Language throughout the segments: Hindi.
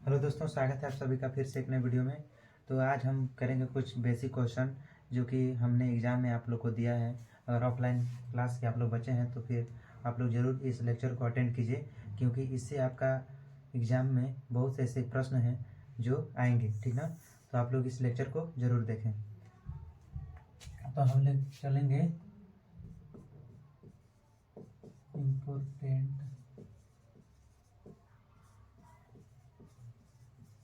हेलो दोस्तों, स्वागत है आप सभी का फिर से एक नए वीडियो में। तो आज हम करेंगे कुछ बेसिक क्वेश्चन जो कि हमने एग्ज़ाम में आप लोग को दिया है। अगर ऑफलाइन क्लास के आप लोग बचे हैं तो फिर आप लोग ज़रूर इस लेक्चर को अटेंड कीजिए, क्योंकि इससे आपका एग्ज़ाम में बहुत से ऐसे प्रश्न हैं जो आएंगे, ठीक ना। तो आप लोग इस लेक्चर को ज़रूर देखें। तो हम लोग चलेंगे इम्पोर्टेंट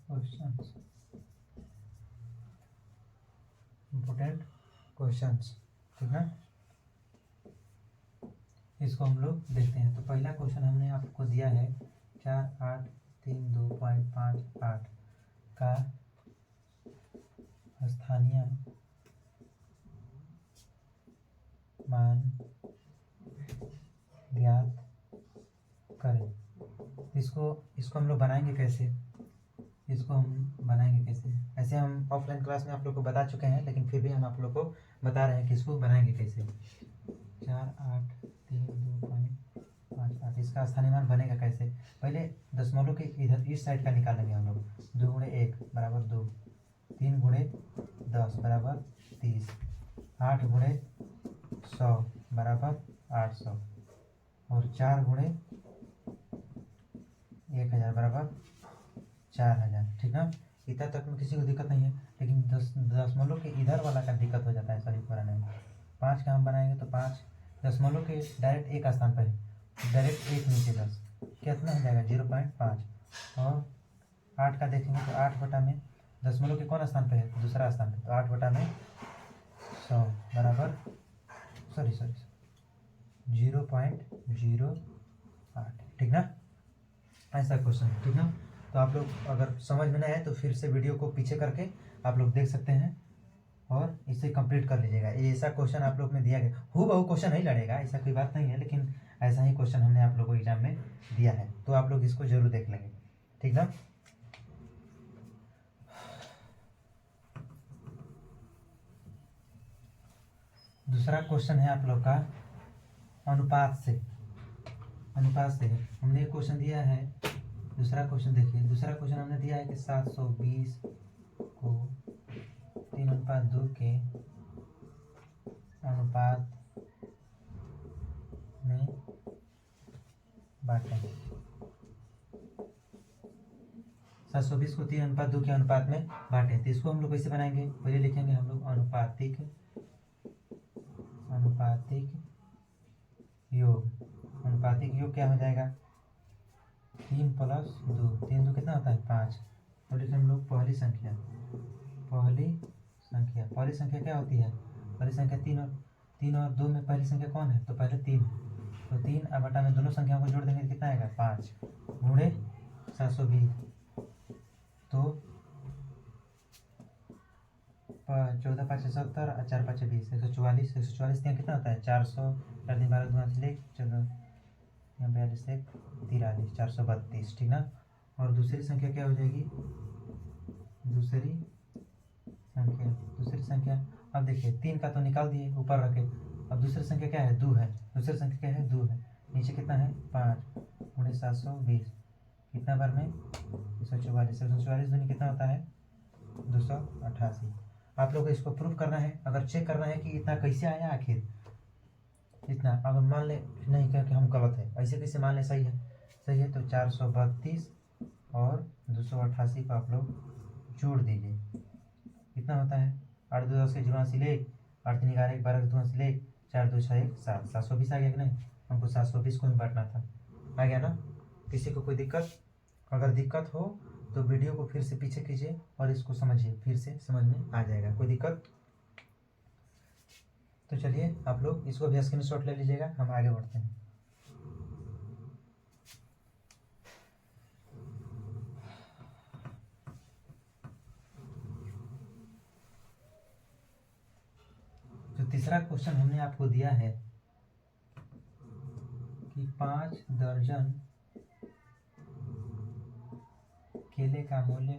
क्वेश्चंस, इम्पोर्टेंट क्वेश्चंस, ठीक है। इसको हम लोग देखते हैं। तो पहला क्वेश्चन हमने आपको दिया है 4832.58 का स्थानीय मान ज्ञात करें। इसको इसको हम लोग बनाएंगे कैसे? इसको हम बनाएंगे कैसे? ऐसे हम ऑफलाइन क्लास में आप लोग को बता चुके हैं, लेकिन फिर भी हम आप लोग को बता रहे हैं कि इसको बनाएंगे कैसे। 4832.58 इसका स्थानीय मान बनेगा कैसे? पहले दशमलव के इधर इस साइड का निकालेंगे हम लोग। 2 गुणे 1 बराबर 2, 3 गुणे 10 बराबर 30, 8 गुणे 100 बराबर 800 और 4 गुणे 1000 बराबर 4000, ठीक ना। इतना तक में किसी को दिक्कत नहीं है, लेकिन दशमलव के इधर वाला का दिक्कत हो जाता है सभी बनाने में। 5 का हम बनाएंगे तो 5 दशमलव के डायरेक्ट एक स्थान पर है, डायरेक्ट एक नीचे 10 कितना हो जाएगा 0.5। और 8 का देखेंगे तो 8 बटा में दशमलव के कौन स्थान पे है? दूसरा स्थान पे, तो 8 बटा में 100 बराबर 0.08, ठीक ना। ऐसा क्वेश्चन, ठीक ना। तो आप लोग अगर समझ में नहीं आए तो फिर से वीडियो को पीछे करके आप लोग देख सकते हैं और इसे कंप्लीट कर लीजिएगा। ये ऐसा क्वेश्चन आप लोग में दिया गया, हूबहू क्वेश्चन नहीं लड़ेगा, ऐसा कोई बात नहीं है, लेकिन ऐसा ही क्वेश्चन हमने आप लोग को एग्जाम में दिया है, तो आप लोग इसको जरूर देख लेंगे, ठीक ना। दूसरा क्वेश्चन है आप लोग का अनुपात से। हमने एक क्वेश्चन दिया है। दूसरा क्वेश्चन देखिए, दूसरा क्वेश्चन हमने दिया है कि 720 को 3:2 के अनुपात में बांटें। 720 को 3:2 के अनुपात में बांटें। तो इसको हम लोग कैसे बनाएंगे? पहले लिखेंगे हम लोग अनुपातिक योग। अनुपातिक योग क्या हो जाएगा? 3 + 2, 3 2 कितना होता है? 5। तो लिखें हम लोग पहली संख्या क्या होती है? पहली संख्या 3 और 2 में पहली संख्या कौन है? तो पहले 3, तो 3 अब बटा में दोनों संख्याओं को जोड़ देंगे तो कितना आएगा? 5 गुणे 720, तो 14 5 70 और 4 5 20, 144। 144 कितना होता है? 400, 4 दिन 12 2 ले 14, 42 1 43, 432, ठीक ना। और दूसरी संख्या क्या हो जाएगी? दूसरी संख्या अब देखिए 3 का तो निकाल दिए, ऊपर रखे। अब दूसरी संख्या क्या है? 2 है। दूसरी संख्या क्या है? 2 है। नीचे कितना है? 5 गुणे 720, कितना बार में? 144। 144 दूनी कितना होता है? 288। आप लोग को इसको प्रूफ करना है, अगर चेक करना है कि इतना कैसे आया आखिर इतना। अगर मान ले नहीं क्या कि हम गलत है, ऐसे कैसे मान ले सही है, तो 432 और 288 को आप लोग जोड़ दीजिए, कितना होता है? 8 2 10 के 84 ले, 8 3 11 12 के 2 ले, 4 2 6 1 7, 720 आ गया कि नहीं? हमको 720 को ही बांटना था, आ गया ना। किसी को कोई दिक्कत? अगर दिक्कत हो तो वीडियो को फिर से पीछे कीजिए और इसको समझिए, फिर से समझ में आ जाएगा। कोई दिक्कत? तो चलिए आप लोग इसको भी स्क्रीनशॉट ले लीजिएगा, हम आगे बढ़ते हैं। जो तीसरा क्वेश्चन हमने आपको दिया है कि 5 दर्जन केले का मूल्य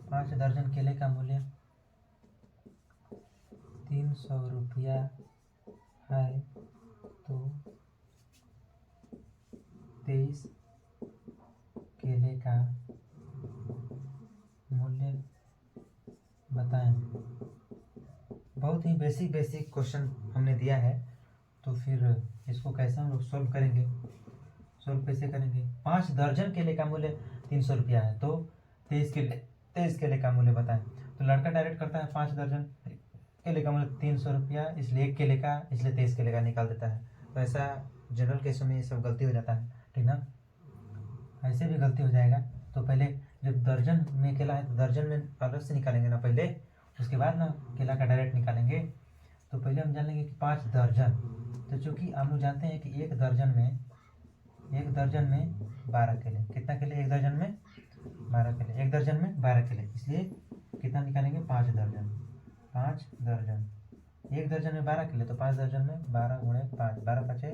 5 दर्जन केले का मूल्य 300 रुपया है, तो 23 केले का मूल्य बताएं। बहुत ही बेसिक क्वेश्चन हमने दिया है, तो फिर इसको कैसे हम लोग सोल्व करेंगे? सोल्व कैसे करेंगे? 5 दर्जन केले का मूल्य 300 रुपया है, तो 23 केले का मूल्य बताएं। तो लड़का डायरेक्ट करता है 5 दर्जन केले का मूल्य 300 रुपया, इसलिए 1 केले का, इसलिए 23 केले का निकाल देता है। तो ऐसा जनरल केसों में ये सब गलती हो जाता है, ठीक ना? ऐसे भी गलती हो जाएगा। तो पहले जब दर्जन में केला है तो दर्जन में अलग से निकालेंगे ना पहले, उसके बाद ना केला का डायरेक्ट निकालेंगे। तो पहले हम जान लेंगे कि 5 दर्जन, तो चूँकि हम लोग जानते हैं कि एक दर्जन में 12 केले। कितना केले? एक दर्जन में 12 केले। एक दर्जन में 12 केले, इसलिए कितना निकालेंगे? 5 दर्जन। 5 दर्जन, एक दर्जन में 12 केले, तो 5 दर्जन में 12 गुणे 5, 12 पचे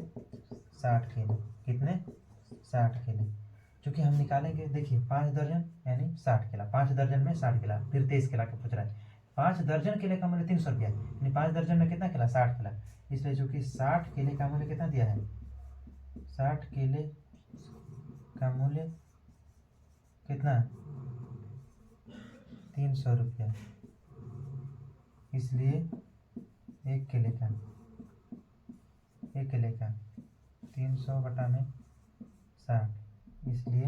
60 केले। कितने? 60 केले। चूँकि हम निकालेंगे, देखिए 5 दर्जन यानी 60 केला, 5 दर्जन में 60 केला, फिर 23 केला का पूछ रहा है। 5 दर्जन केले का मूल्य 300 रुपया, यानी 5 दर्जन में कितना केला? 60 केला। इसलिए चूँकि 60 केले का मूल्य कितना दिया है? 60 केले का मूल्य कितना? 300 रुपया। इसलिए एक केले का 300 बटा में 60, इसलिए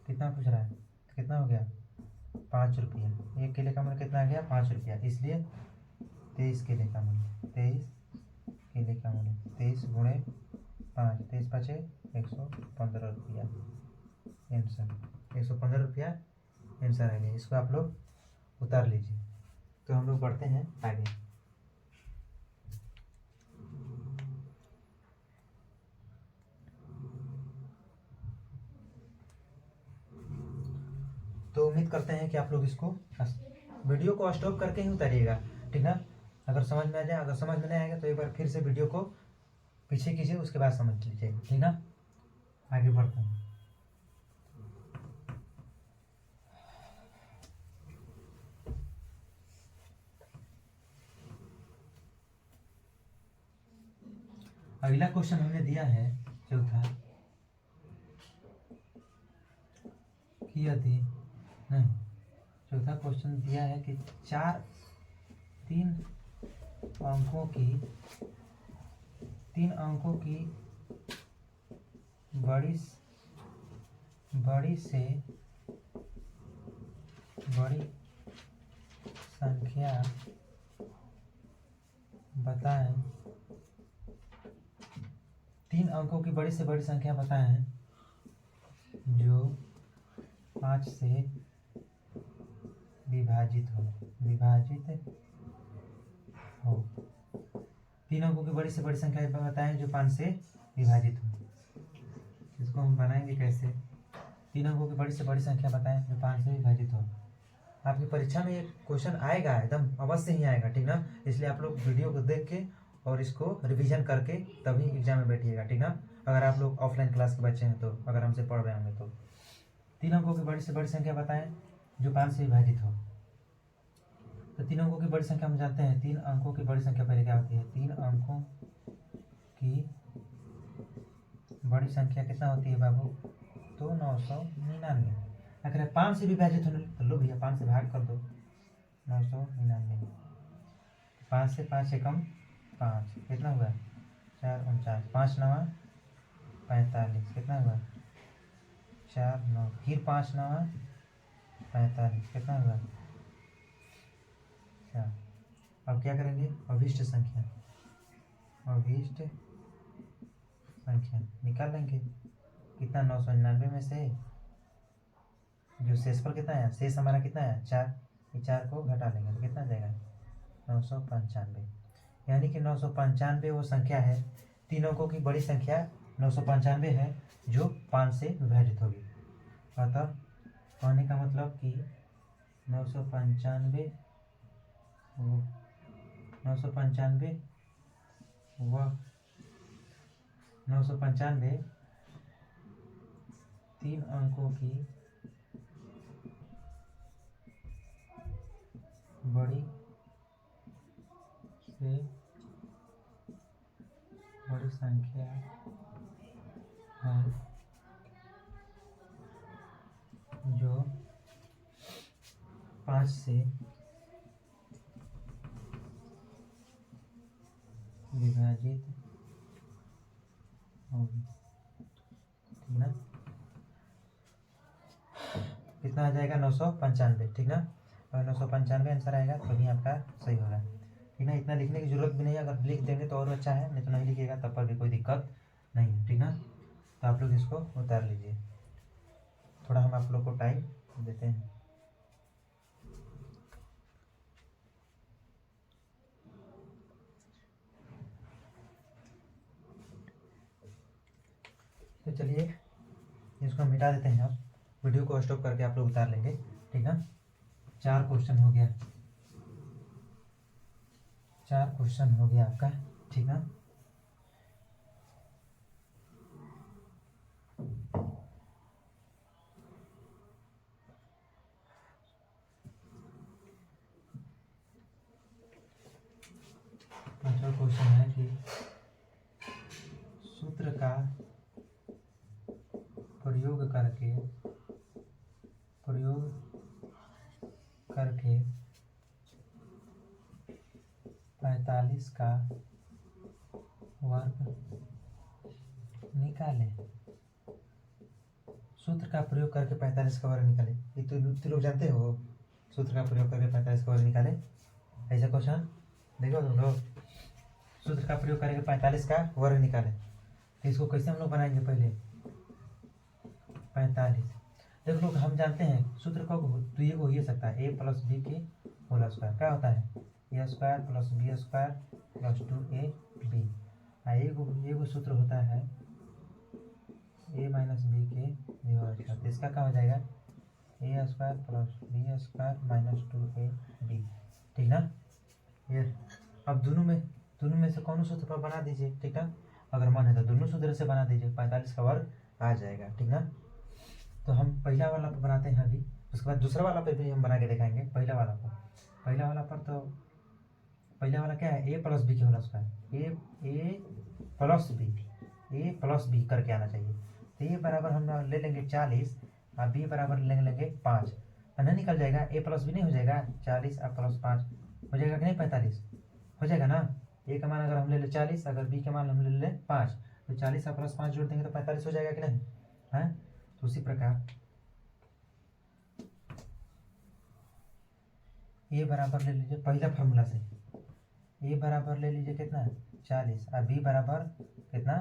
कितना पूछ रहा है? तो कितना हो गया? 5 रुपया। एक केले का मूल्य कितना आ गया? 5 रुपया। इसलिए 23 केले का मूल्य, 23 गुणे 5, 23 पचे 115 रुपया आंसर। 115 रुपया आंसर आ गया। इसको आप लोग उतार लीजिए। तो हम लोग बढ़ते हैं आगे। तो उम्मीद करते हैं कि आप लोग इसको वीडियो को स्टॉप करके ही उतारिएगा, ठीक ना? अगर समझ में आ जाए, अगर समझ में नहीं आएगा तो एक बार फिर से वीडियो को पीछे कीजिए, उसके बाद समझ लीजिएगा, ठीक ना? आगे बढ़ते हैं। अगला क्वेश्चन हमने दिया है चौथा, कि यदि नहीं, चौथा क्वेश्चन दिया है कि 3 अंकों की बड़ी से बड़ी संख्या बताएं। 3 अंकों की बड़ी से बड़ी संख्या बताएं जो 5 से विभाजित हो। 3 अंकों की बड़ी से बड़ी संख्या बताएं जो 5 से विभाजित हो। इसको हम बनाएंगे कैसे? 3 अंकों की बड़ी से बड़ी संख्या बताएं जो 5 से विभाजित हो। आपकी परीक्षा में एक क्वेश्चन आएगा, एकदम अवश्य ही आएगा, ठीक ना? इसलिए आप लोग वीडियो को देख के और इसको रिवीजन करके तभी एग्जाम में बैठिएगा, ठीक ना? अगर आप लोग ऑफलाइन क्लास के बच्चे हैं तो, अगर हमसे पढ़ रहे होंगे तो 3 अंकों की बड़ी से बड़ी संख्या बताएं जो 5 से विभाजित हो। तो 3 अंकों की बड़ी संख्या हम जानते हैं। 3 अंकों की बड़ी संख्या पहले क्या होती है? 3 अंकों की बड़ी संख्या कितना होती है बाबू? तो 999। अगर 5 से विभाजित होने तो लो भैया 5 से भाग कर दो, 999। 5 से 5 एकम 5, कितना हुआ? 4 49, 5 9 45, कितना हुआ? 4 9, फिर 5 9 45, कितना हुआ? 4। अब क्या करेंगे? अभिष्ट संख्या निकाल लेंगे। कितना? 999 में से जो शेष पर कितना है? शेष हमारा कितना है? 4। ये 4 को घटा लेंगे तो कितना जाएगा? 995। यानी कि 995 वो संख्या है, 3 अंकों की बड़ी संख्या 995 है जो 5 से विभाजित होगी। अतः कहने का मतलब कि 995 3 अंकों की बड़ी से बड़ी संख्या है जो 5 से विभाजित होगी, ठीक ना। कितना आ जाएगा 995, ठीक ना। अगर 995 आंसर आएगा तो भी आपका सही होगा, ठीक ना। इतना लिखने की जरूरत भी नहीं है, अगर लिख देंगे तो और अच्छा है, नहीं तो नहीं लिखिएगा तब पर भी कोई दिक्कत नहीं है, ठीक ना। तो आप लोग इसको उतार लीजिए, थोड़ा हम आप लोग को टाइम देते हैं। तो चलिए इसको हम मिटा देते हैं, अब वीडियो को स्टॉप करके आप लोग उतार लेंगे, ठीक ना। 4 क्वेश्चन हो गया, 4 क्वेश्चन हो गया आपका, ठीक ना। पांचवा क्वेश्चन है कि सूत्र का प्रयोग करके 45 का वर्ग निकाले। सूत्र का प्रयोग करके 45 का वर्ग निकाले, ये तो लोग जानते हो, सूत्र का प्रयोग करके 45 का वर्ग निकाले, ऐसा क्वेश्चन देखो तुम लोग। सूत्र का प्रयोग करके 45 का वर्ग निकाले, तो इसको कैसे हम लोग बनाएंगे, पहले 45 देखो लोग, हम जानते हैं सूत्र को, तो ये हो ही सकता है a प्लस बी के होल स्क्वायर, क्या होता है A square plus B square plus 2ab। ये सूत्र होता है a माइनस बी के होल स्क्वायर, तो इसका क्या हो जाएगा A square plus B square minus 2ab, ठीक ना। ये अब दोनों में से कौन सूत्र पर बना दीजिए, ठीक ना। अगर मन है तो दोनों सूत्र से बना दीजिए, 45 का वर्ग आ जाएगा, ठीक ना। तो हम पहला वाला पर बनाते हैं अभी, उसके बाद दूसरा वाला पे भी हम बना के दिखाएंगे। पहला वाला पर तो पहला वाला क्या है, ए प्लस बी के होल स्क्वायर, ए प्लस बी करके आना चाहिए। तो ये बराबर हम ले लेंगे 40 और बी बराबर लेंगे 5, नहीं निकल जाएगा, ए प्लस बी नहीं हो जाएगा, 40 और प्लस 5 हो जाएगा कि नहीं, 45 हो जाएगा ना। ए का मान अगर हम ले ले 40, अगर बी का मान हम ले ले 5, तो 40 और प्लस 5 जोड़ देंगे तो 45 हो जाएगा कि नहीं है। तो उसी प्रकार ए बराबर ले लीजिए पहला फार्मूला से, ए बराबर ले लीजिए कितना 40 और बी बराबर कितना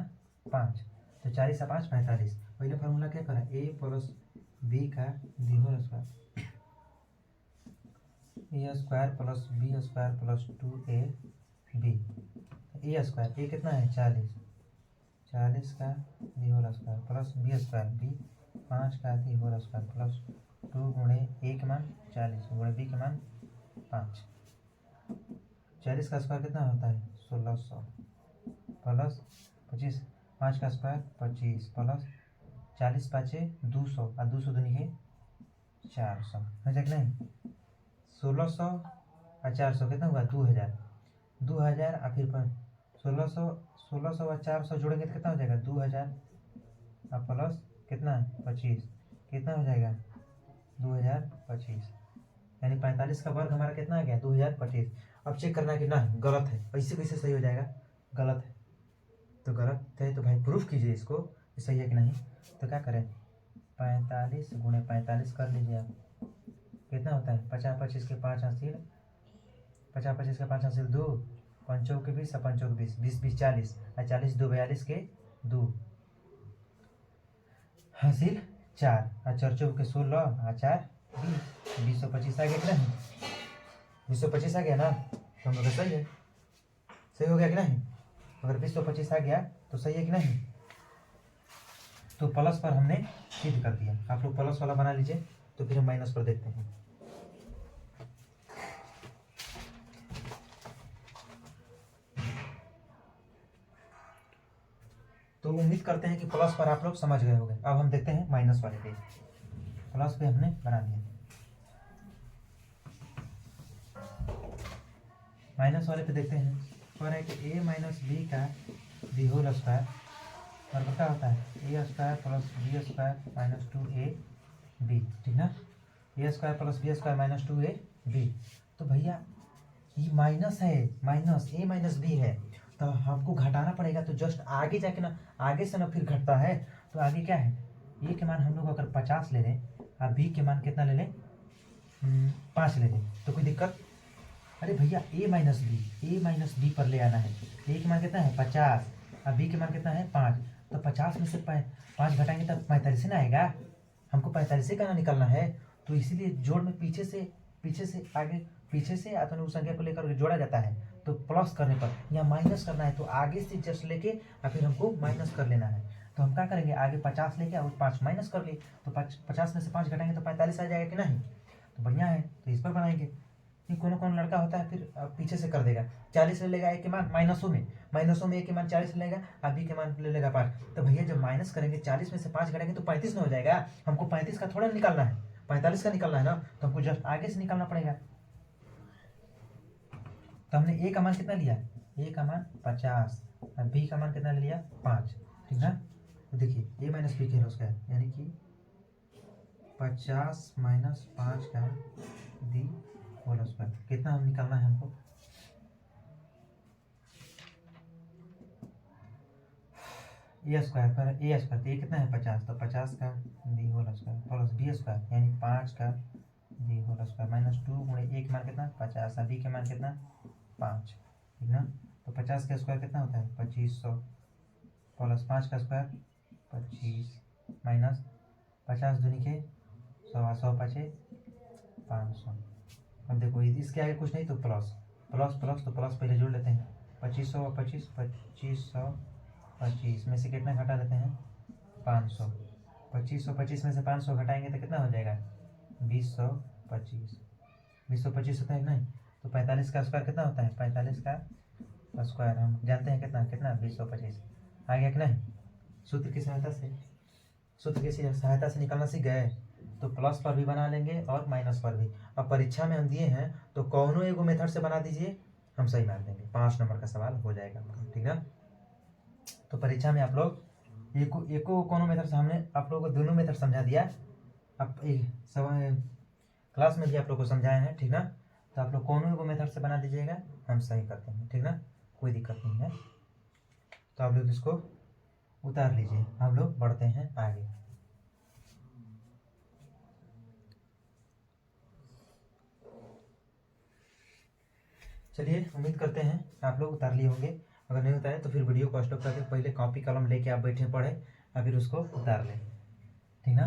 5, तो 40 और 5 45। पहला फार्मूला क्या करा, ए प्लस बी का the whole square, A square plus B square plus 2ab, A square A कितना है 40 का the whole square plus B square B 5 का दी होल स्क्वायर प्लस 2 गुणे ए के मान 40 गुणे बी के मान 5। 40 का स्क्वायर कितना होता है 1600 प्लस 25, 5 का स्क्वायर 25 प्लस 40 पाँचे 200 और 200 दूनी के 400, हो जाए कि नहीं। 1600 और 400 कितना हुआ 2000 और फिर 1600 और 400 जोड़ेंगे तो कितना हो जाएगा 2000 और प्लस कितना 25, कितना हो जाएगा 2025, यानी 45 का वर्ग हमारा कितना आ गया 2025। अब चेक करना कि ना गलत है, ऐसे कैसे सही हो जाएगा, गलत है तो गलत है तो भाई प्रूफ कीजिए इसको सही है कि नहीं। तो क्या करें 45 गुणे 45 कर लीजिए आप, कितना होता है 50 25 के 5 हासिल 50 25 के 5 हासिल 2, 5 के 20 और 5 के 20, 20 20 40 और 40 2 42 के 2 हासिल 4 और 4 चौक के 16 और 4 20 225 आ गया कि नहीं, 225 आ गया ना, तो हम लोग सही है, सही हो गया कि नहीं। अगर 225 आ गया तो सही है कि नहीं। तो प्लस पर हमने सिद्ध कर दिया, आप लोग प्लस वाला बना लीजिए, तो फिर हम माइनस पर देखते हैं। तो उम्मीद करते हैं कि प्लस पर आप लोग समझ गए होंगे। अब हम देखते हैं माइनस वाले पे, प्लस पे हमने बना दिया, माइनस वाले पे देखते हैं। कह रहा है कि ए माइनस बी का दी होल स्क्वायर बराबर क्या होता है A square plus B square minus 2ab, ठीक ना। A square plus B square minus 2ab। तो भैया ये माइनस है, माइनस ए माइनस बी है, तो हमको घटाना पड़ेगा। तो जस्ट आगे जाके ना, आगे से ना फिर घटता है। तो आगे क्या है, ए के मान हम लोग अगर 50 ले लें और बी के मान कितना ले लें, 5 ले लें, तो कोई दिक्कत। अरे भैया ए माइनस बी पर ले आना है। ए के मान कितना है 50 और बी के मान कितना है 5। तो 50 में से 5 घटाएंगे तब 45 ना आएगा, हमको 45 का ना निकलना है। तो इसीलिए जोड़ में पीछे से आगे, पीछे से या तो उस संख्या को लेकर जोड़ा जाता है। तो प्लस करने पर या माइनस करना है तो आगे से जस्ट लेके और फिर हमको माइनस कर लेना है। तो हम क्या करेंगे, आगे 50 लेके और 5 माइनस कर लिए, तो 50 में से 5 घटाएंगे तो 45 आ जाएगा कि नहीं। तो बढ़िया है, तो इस पर बनाएंगे। कि कौन लड़का होता है फिर पीछे से कर देगा, 40 ले लेगा ए के मान माइनसों में ए के मान 40 ले लेगा और बी के मान ले लेगा 5। तो भैया जब माइनस करेंगे 40 में से 5 घटाएंगे तो 35 में हो जाएगा। हमको 35 का थोड़ा निकालना है, 45 का निकालना है ना, तो हमको जस्ट आगे से निकालना पड़ेगा। तो हमने ए का मान कितना लिया, ए का मान 50 और बी का मान कितना ले लिया 5, ठीक ना। तो देखिए ए माइनस बी के उसका यानी कि 50 माइनस 5 का दी होल स्क्वायर, कितना हम निकालना है हमको, ए स्क्वायर पर ए स्क्वायर, तो ये कितना है 50, तो 50 का the whole square plus B square यानी 5 का दी होल स्क्वायर माइनस 2 गुणे ए के मान कितना 50 और बी के मान कितना 5, ठीक ना। तो 50 का स्क्वायर कितना होता है 2500 प्लस 5 का स्क्वायर 25 माइनस 50 दूनी के 100 100 पचे 500। अब देखो इसके आगे कुछ नहीं तो प्लस प्लस प्लस, तो प्लस पहले जोड़ लेते हैं 2500 और 25 2500 25 में से कितना घटा लेते हैं 500। 2525 में से 500 घटाएंगे तो कितना हो जाएगा 2025। 2025 होता है नहीं, तो 45 का स्क्वायर कितना होता है 45 का स्क्वायर हम जानते हैं कितना कितना 2025 आ गया कि नहीं। सूत्र की सहायता से निकालना सीख गए। तो प्लस पर भी बना लेंगे और माइनस पर भी। अब परीक्षा में हम दिए हैं तो कौनो एगो मेथड से बना दीजिए, हम सही मान देंगे, 5 नंबर का सवाल हो जाएगा, ठीक है। तो परीक्षा में आप लोग एको कोनो मेथड से, हमने आप लोगों को दोनों मेथड समझा दिया। अब क्लास में भी आप लोग को समझाए हैं, ठीक ना। तो आप लोग कोनो एगो मेथड से बना दीजिएगा, हम सही कर देंगे, ठीक ना, कोई दिक्कत नहीं है। तो आप लोग इसको उतार लीजिए, हम लोग बढ़ते हैं आगे। चलिए, उम्मीद करते हैं आप लोग उतार लिए होंगे। अगर नहीं उतारे तो फिर वीडियो को स्टॉप करके पहले कॉपी कलम लेके आप बैठे पढ़े और फिर उसको उतार लें, ठीक ना।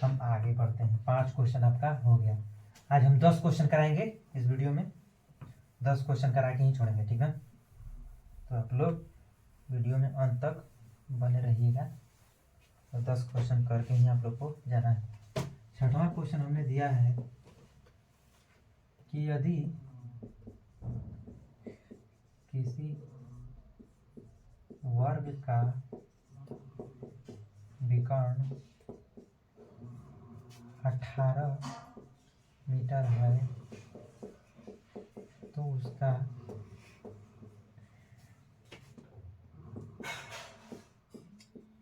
हम आगे बढ़ते हैं। 5 क्वेश्चन आपका हो गया। आज हम 10 क्वेश्चन कराएंगे इस वीडियो में, 10 क्वेश्चन करा के ही छोड़ेंगे, ठीक है। तो आप लोग वीडियो में अंत तक बने रहिएगा और 10 क्वेश्चन करके ही आप लोग को जाना है। 6वां क्वेश्चन हमने दिया है कि यदि किसी वर्ग का विकर्ण 18 मीटर है तो उसका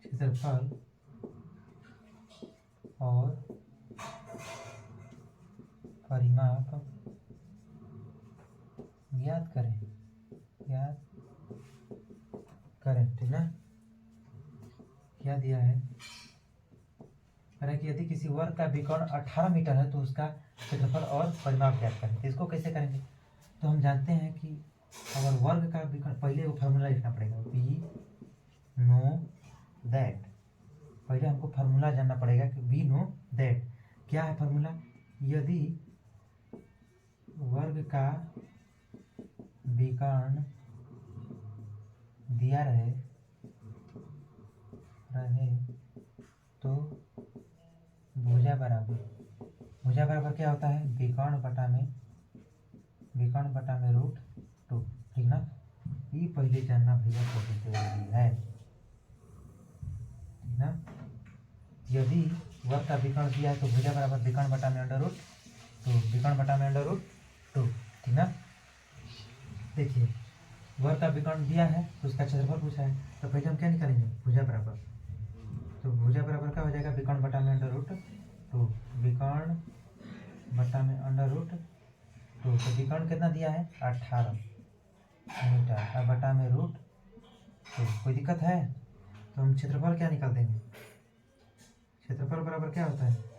क्षेत्रफल और परिमाप ज्ञात करें, ठीक ना। क्या दिया है, कि यदि किसी वर्ग का विकर्ण 18 मीटर है तो उसका क्षेत्रफल और परिमाप ज्ञात करें। तो इसको कैसे करेंगे, तो हम जानते हैं कि अगर वर्ग का विकर्ण, पहले वो फार्मूला लिखना पड़ेगा, वी नो दैट। पहले हमको फार्मूला जानना पड़ेगा कि वी नो दैट क्या है फार्मूला। यदि वर्ग का विकर्ण दिया रहे तो भुजा बराबर क्या होता है विकर्ण बटा में √2, ठीक ना। ये पहले जानना भैया बहुत जरूरी है, ठीक ना। यदि वर्ग का विकर्ण दिया है तो भुजा बराबर विकर्ण बटा में √2, ठीक ना। देखिए वर्ग का विकर्ण दिया है तो उसका क्षेत्रफल पूछा है, तो पहले हम क्या निकालेंगे, भुजा बराबर। तो भुजा बराबर क्या हो जाएगा, विकर्ण बटा में अंडर रूट टू, विकर्ण बटा में अंडर रूट टू। तो विकर्ण कितना दिया है, 18 मीटर, और बटा में रूट टू। कोई दिक्कत है, तो हम क्षेत्रफल क्या निकाल देंगे, क्षेत्रफल बराबर क्या होता है,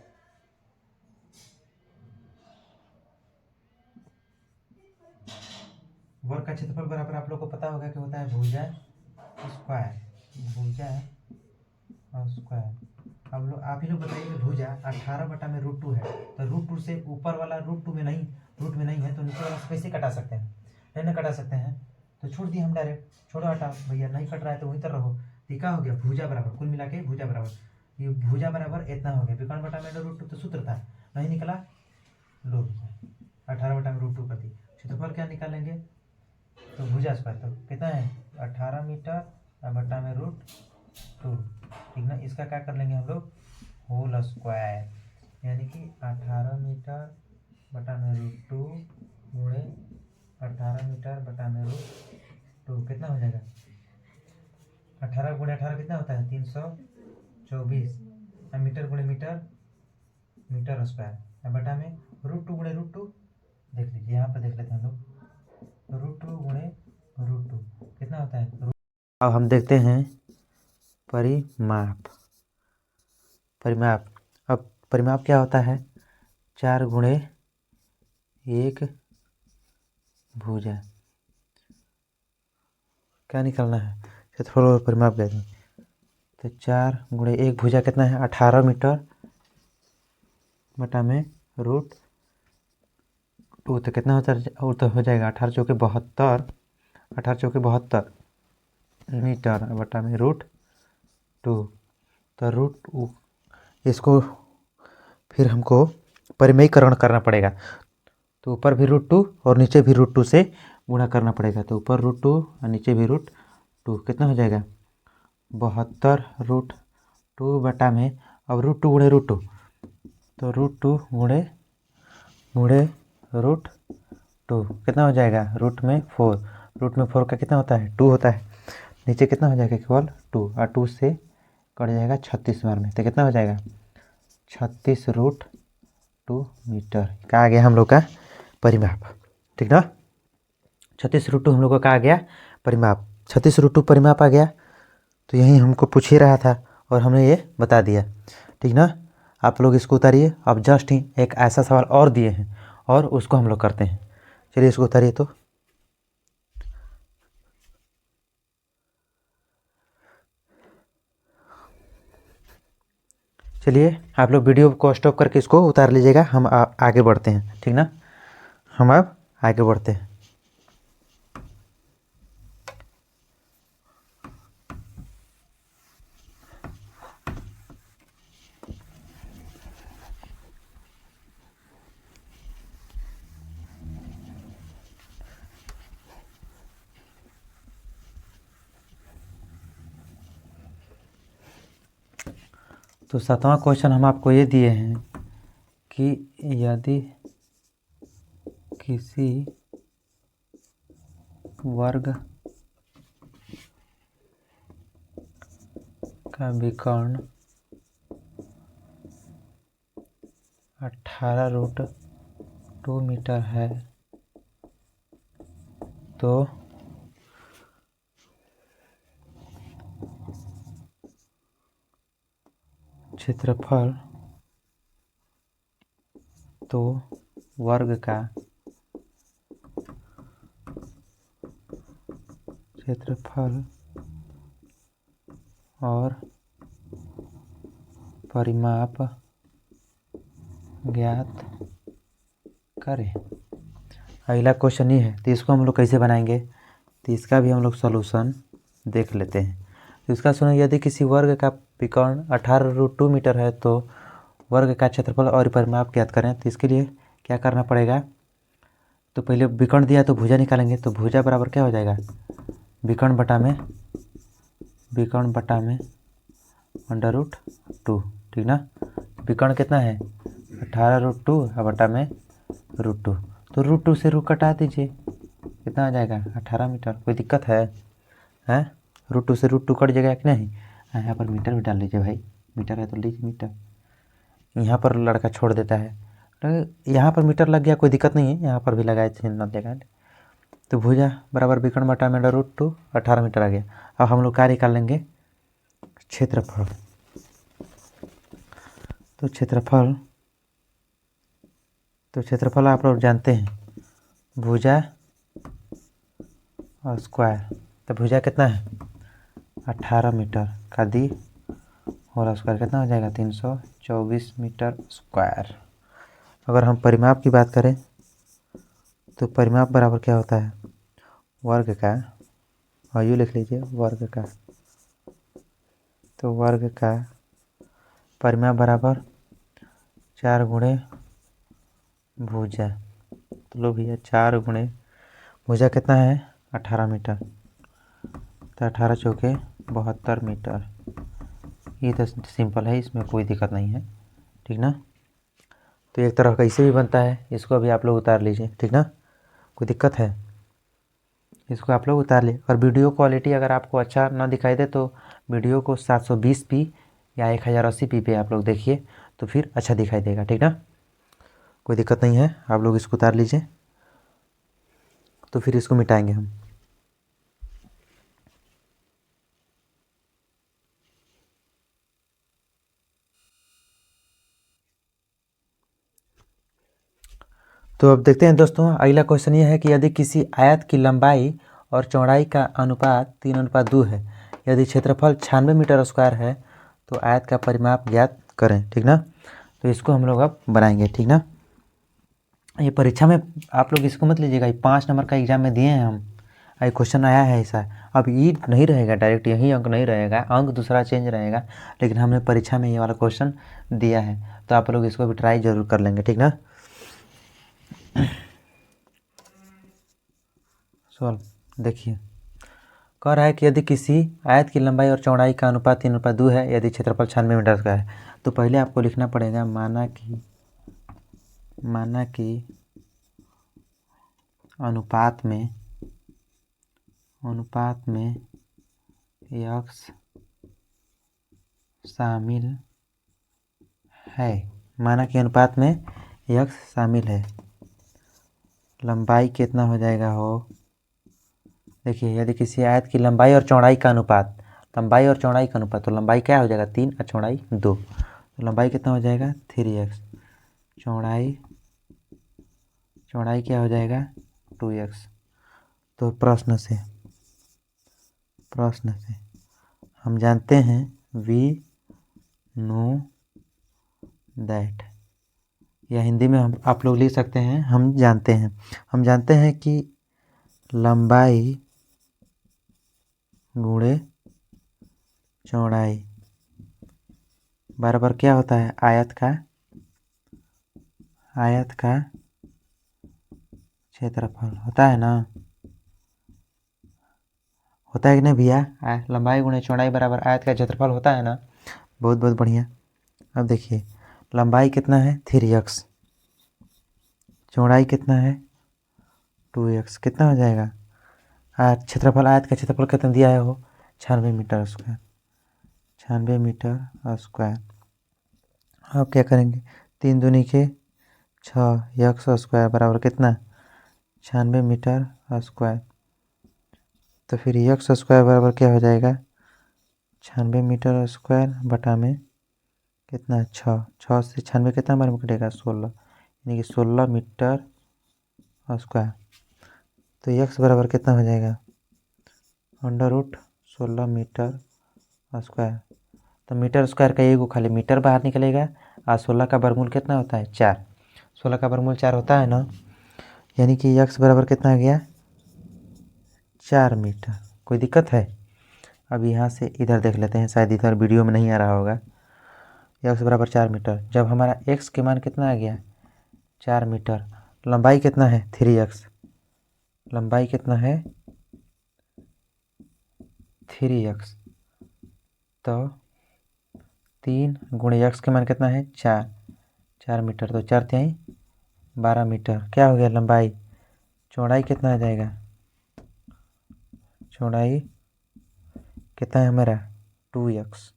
वर्ग का क्षेत्रफल बराबर आप लोग को पता होगा कि होता है भुजा स्क्वायर, भुजा और स्क्वायर। अब लोग आप ही लोग बताइए कि भुजा 18 बटा में रूट टू है, तो रूट टू से ऊपर वाला रूट टू में नहीं, रूट में नहीं है, तो नीचे वाला से कैसे कटा सकते हैं, नहीं ना कटा सकते हैं, तो छोड़ दिए हम डायरेक्ट, छोड़ो हटा भैया, नहीं कट रहा है तो वहीं तर रहो। तो क्या हो गया, भुजा बराबर, कुल मिला के भुजा बराबर, ये भुजा बराबर इतना हो गया, विकर्ण बटा में रूट टू तो सूत्र था, नहीं निकला, लो 18 बटा में रूट टू कर दी। क्षेत्रफल क्या निकालेंगे, तो भुजा स्क्वायर, तो कितना है 18 मीटर और बटा में रूट टू, ठीक ना। इसका क्या कर लेंगे हम लोग, होल स्क्वायर, यानी कि 18 मीटर बटा में रूट टू गुणे 18 मीटर बटा में रूट टू, कितना हो जाएगा, 18 गुणे 18 कितना होता है 324, और मीटर गुणे मीटर, मीटर स्क्वायर, और बटा में रूट टू गुणे रूट टू, देख लीजिए यहाँ पर देख लेते हैं हम लोग, रूट टू गुणे रूट टू कितना होता है। अब हम देखते हैं परिमाप, परिमाप, अब परिमाप क्या होता है, 4 गुणे 1 भुजा, क्या निकालना है, क्षेत्रफल और परिमाप क्या है, तो 4 गुणे 1 भुजा कितना है 18 मीटर बटा में रूट टू, तो कितना होता है, और तो हो जाएगा 18 चौके 72, 18 चौके 72 मीटर बटा में रूट टू। तो रूट इसको फिर हमको परिमेयीकरण करना पड़ेगा, तो ऊपर भी रूट टू और नीचे भी रूट टू से गुणा करना पड़ेगा, तो ऊपर रूट टू और नीचे भी रूट टू, कितना हो जाएगा 72 रूट टू बटा में, अब रूट टू गुणे रूट टू, तो रूट टू गुणे गुणे रूट टू कितना हो जाएगा, रूट में 4, रूट में 4 का कितना होता है 2 होता है, नीचे कितना हो जाएगा केवल 2, और 2 से कट जाएगा 36 बार में, तो कितना हो जाएगा 36 रूट 2 मीटर का आ गया हम लोग का परिमाप, ठीक ना। 36 रूट 2 हम लोग का आ गया परिमाप, 36 रूट 2 परिमाप आ गया, तो यही हमको पूछ ही रहा था और हमने ये बता दिया, ठीक ना। आप लोग इसको उतारिए, अब जस्ट ही एक ऐसा सवाल और दिए हैं और उसको हम लोग करते हैं, चलिए इसको उतारिए। तो चलिए आप लोग वीडियो को स्टॉप करके इसको उतार लीजिएगा, हम आगे बढ़ते हैं, ठीक ना, हम अब आगे बढ़ते हैं। तो 7वां क्वेश्चन हम आपको ये दिए हैं कि यदि किसी वर्ग का विकर्ण 18 रूट 2 मीटर है, तो क्षेत्रफल, तो वर्ग का क्षेत्रफल और परिमाप ज्ञात करें। अगला क्वेश्चन ये है, तो इसको हम लोग कैसे बनाएंगे, तो इसका भी हम लोग सॉल्यूशन देख लेते हैं। तो इसका सुनो, यदि किसी वर्ग का विकर्ण 18 रूट 2 मीटर है, तो वर्ग का क्षेत्रफल और परिमाप ज्ञात करें। तो इसके लिए क्या करना पड़ेगा, तो पहले विकर्ण दिया तो भुजा निकालेंगे, तो भुजा बराबर क्या हो जाएगा, विकर्ण बटा में अंडर रूट 2, ठीक ना। विकर्ण कितना है 18 रूट 2 और बटा में रूट 2, तो रूट 2 से रूट कटा दीजिए, कितना आ जाएगा 18 मीटर। कोई दिक्कत है? हैं? √2 से √2 कट जाएगा कि नहीं? यहाँ पर मीटर भी डाल लीजिए भाई, मीटर है तो लीजिए मीटर। यहाँ पर लड़का छोड़ देता है, यहाँ पर मीटर लग गया, कोई दिक्कत नहीं है, यहाँ पर भी लगाए थे न लगा। तो भुजा बराबर विकर्ण बटा में √2, 18 मीटर आ गया। अब हम लोग क्या निकाल लेंगे? क्षेत्रफल। तो क्षेत्रफल आप लोग जानते हैं, भुजा और स्क्वायर। तो भुजा कितना है? 18 मीटर का दी होल स्क्वायर कितना हो जाएगा? 324 मीटर स्क्वायर। अगर हम परिमाप की बात करें तो परिमाप बराबर क्या होता है? वर्ग का, और यू लिख लीजिए वर्ग का। तो वर्ग का परिमाप बराबर 4 गुणे भुजा। तो लो भैया 4 गुणे भुजा कितना है? 18 मीटर। तो 18 चौके 72 मीटर। ये तो सिंपल है, इसमें कोई दिक्कत नहीं है, ठीक ना। तो एक तरह का इसे भी बनता है, इसको अभी आप लोग उतार लीजिए, ठीक ना। कोई दिक्कत है? इसको आप लोग उतार लिए। और वीडियो क्वालिटी अगर आपको अच्छा ना दिखाई दे तो वीडियो को 720p या 1080p पे आप लोग देखिए, तो फिर अच्छा दिखाई देगा, ठीक ना। कोई दिक्कत नहीं है, आप लोग इसको उतार लीजिए। तो फिर इसको मिटाएंगे हम। तो अब देखते हैं दोस्तों, अगला क्वेश्चन ये है कि यदि किसी आयत की लंबाई और चौड़ाई का अनुपात 3:2 है, यदि क्षेत्रफल 96 मीटर स्क्वायर है, तो आयत का परिमाप ज्ञात करें, ठीक ना। तो इसको हम लोग अब बनाएंगे, ठीक ना। ये परीक्षा में आप लोग इसको मत लीजिएगा, 5 नंबर का एग्जाम में दिए हैं हम, ये क्वेश्चन आया है ऐसा। अब ये नहीं रहेगा डायरेक्ट, यही अंक नहीं रहेगा, अंक दूसरा चेंज रहेगा, लेकिन हमने परीक्षा में ये वाला क्वेश्चन दिया है, तो आप लोग इसको भी ट्राई जरूर कर लेंगे, ठीक ना। सॉल्व देखिए, कह रहा है कि यदि किसी आयत की लंबाई और चौड़ाई का अनुपात 3:2 है, यदि क्षेत्रफल 96 मीटर का है, तो पहले आपको लिखना पड़ेगा माना कि अनुपात में x शामिल है। माना कि अनुपात में x शामिल है। लंबाई कितना हो जाएगा हो? देखिए, यदि किसी आयत की लंबाई और चौड़ाई का अनुपात, तो लंबाई क्या हो जाएगा? 3 और चौड़ाई 2, तो लंबाई कितना हो जाएगा? 3x। चौड़ाई क्या हो जाएगा? 2x। तो प्रश्न से हम जानते हैं वी नो दैट, या हिंदी में हम आप लोग लिख सकते हैं हम जानते हैं कि लंबाई गुणे चौड़ाई बराबर क्या होता है? आयत का क्षेत्रफल होता है ना, होता है कि नहीं भैया? लंबाई गुणे चौड़ाई बराबर आयत का क्षेत्रफल होता है ना। बहुत बहुत बढ़िया। अब देखिए, लंबाई कितना है? 3x, चौड़ाई कितना है? 2x, कितना हो जाएगा? क्षेत्रफल, आयत का क्षेत्रफल कितना दिया है हो? 96 मीटर स्क्वायर। 96 metre square. अब क्या करेंगे? 3 दूनी के 6, x स्क्वायर बराबर कितना? 96 मीटर स्क्वायर। तो फिर x स्क्वायर बराबर क्या हो जाएगा? 96 मीटर स्क्वायर बटा में कितना? 6 से 96 कितना बार में कटेगा? 16, यानी कि 16 मीटर स्क्वायर। तो x बराबर कितना हो जाएगा? √16 मीटर स्क्वायर। तो मीटर स्क्वायर का एक खाली मीटर बाहर निकलेगा, और 16 का वर्गमूल कितना होता है? 4। 16 का वर्गमूल 4 होता है ना, यानी कि x बराबर कितना आ गया? 4 मीटर। कोई दिक्कत है? अब यहाँ से इधर देख लेते हैं, शायद इधर वीडियो में नहीं आ रहा होगा। x बराबर 4 मीटर, जब हमारा x के मान कितना आ गया? 4 मीटर। लंबाई कितना है? 3x। लंबाई कितना है? 3x। तो 3 गुणे x के मान कितना है? 4 मीटर। तो 4 3 12 मीटर। क्या हो गया? लंबाई चौड़ाई कितना आ जाएगा, चौड़ाई कितना है हमारा 2x,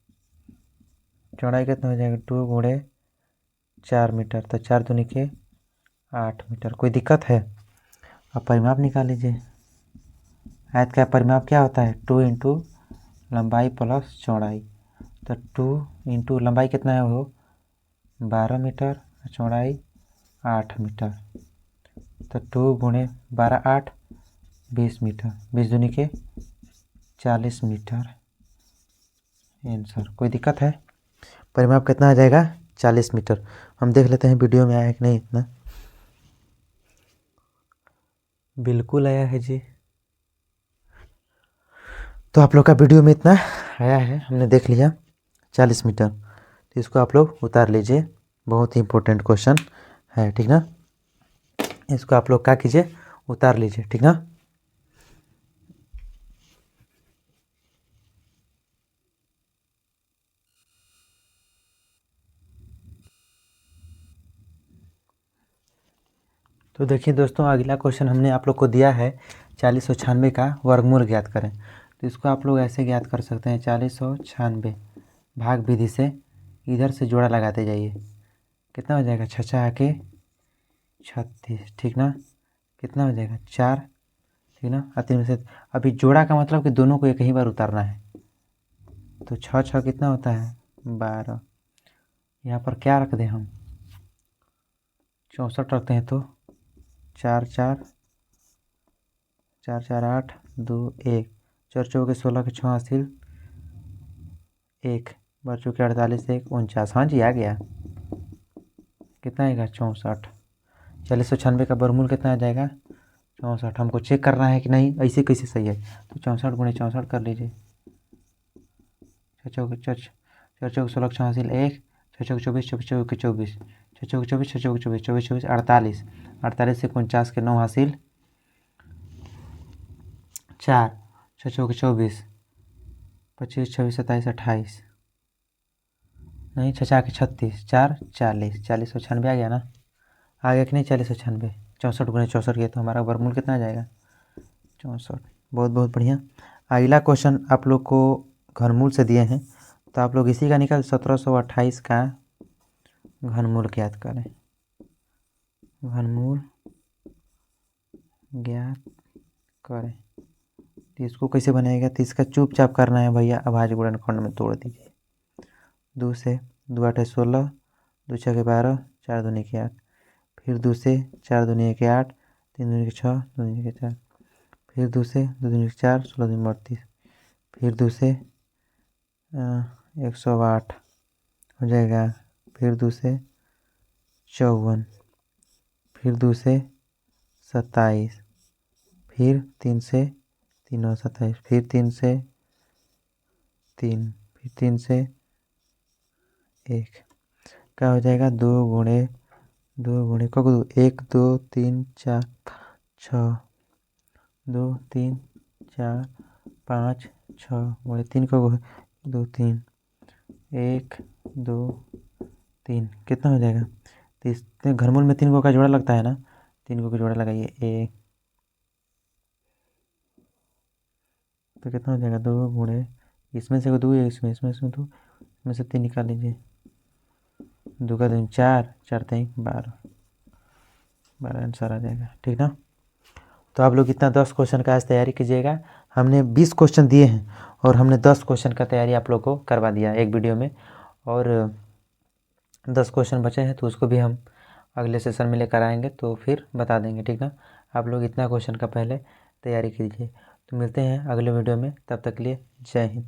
चौड़ाई कितना हो जाएगा 2 गुणे 4 मीटर, तो 4 दूनी के 8 मीटर। कोई दिक्कत है? अब परिमाप निकाल लीजिए। आयत का परिमाप क्या होता है 2 इंटू लंबाई प्लस चौड़ाई, तो 2 इंटू लंबाई कितना है वो 12 मीटर, चौड़ाई 8 मीटर, तो 2 गुणे 12 8 20 मीटर, 20 दूनी के 40 मीटर आंसर। कोई दिक्कत है? परिमाप कितना आ जाएगा 40 मीटर। हम देख लेते हैं वीडियो में आया कि नहीं। इतना बिल्कुल आया है जी। तो आप लोग का वीडियो में इतना आया है, हमने देख लिया 40 मीटर। तो इसको आप लोग उतार लीजिए, बहुत ही इंपॉर्टेंट क्वेश्चन है, ठीक ना। इसको आप लोग क्या कीजिए, उतार लीजिए, ठीक ना। तो देखिए दोस्तों, अगला क्वेश्चन हमने आप लोग को दिया है 4096 का वर्गमूल ज्ञात करें। तो इसको आप लोग ऐसे ज्ञात कर सकते हैं 4096 भाग विधि से इधर से जोड़ा लगाते जाइए, कितना हो जाएगा 6 आके 36, ठीक ना। कितना हो जाएगा 4, ठीक ना। 3 में से अभी जोड़ा का मतलब कि दोनों को एक ही बार उतारना है, तो 6 कितना होता है 12। यहाँ पर क्या रख दें हम 64 रखते हैं, तो 4 4 4 4 8 2 1 4 चौके 16 के 6 हासिल 1 बच चुके 48 1 49। हाँ जी आ गया। कितना आएगा 64। 4096 का वर्गमूल कितना आ जाएगा 64। हमको चेक करना है कि नहीं ऐसे कैसे सही है, तो 64 गुणे 64 कर लीजिए। 6 चौके 16 के 6 हासिल 1 6 चौके 24 24 चौके 24 6 चौके 24 6 चौके 24 24 24 48 48 से 49 के 9 हासिल 4 6 चौके 24 25 26 27 28 नहीं 6 के 36 4 40 4096 आ गया ना। आ गया कि नहीं 4096। 64 गुणे 64 किया तो हमारा वर्गमूल कितना आ जाएगा 64। बहुत बहुत बढ़िया। अगला क्वेश्चन आप लोग को घनमूल से दिए हैं, तो आप लोग इसी का निकाल 1728 का घनमूल ज्ञात करें। घनमूल ज्ञात करें, तो इसको कैसे बनाएगा, तो इसका चुपचाप करना है भैया, अभाज्य गुणनखंड में तोड़ दीजिए। 2 से 2 8 16 2 6 12 4 दूनी के 8, फिर 2 से 4 दूनी के 8 3 दूनी के 6 2 दूनी के 4, फिर 2 से 2 दूनी के 4 16 दूनी 32, फिर 2 से 108 हो जाएगा, फिर 2 से 54, फिर 2 से 27, फिर 3 से 3 और 27, फिर 3 से 3, फिर 3 से 1, क्या हो जाएगा 2 गुणे को 1 2 3 4 6 2 3 4 5 6 गुणे 3 को 2 3 1 2 3 कितना हो जाएगा। तो इस घनमूल में 3 को का जोड़ा लगता है ना, 3 को का जोड़ा लगाइए 1, तो कितना हो जाएगा 2 गुणे इसमें से 2 इसमें 2 इसमें से 3 निकाल लीजिए। 2 का 3 4 4 3 12 आंसर आ जाएगा, ठीक ना। तो आप लोग इतना 10 क्वेश्चन का आज तैयारी कीजिएगा। हमने 20 क्वेश्चन दिए हैं और हमने 10 क्वेश्चन का तैयारी आप लोग को करवा दिया एक वीडियो में, और 10 क्वेश्चन बचे हैं तो उसको भी हम अगले सेशन में लेकर आएंगे, तो फिर बता देंगे, ठीक ना। आप लोग इतना क्वेश्चन का पहले तैयारी कीजिए। तो मिलते हैं अगले वीडियो में, तब तक के लिए जय हिंद।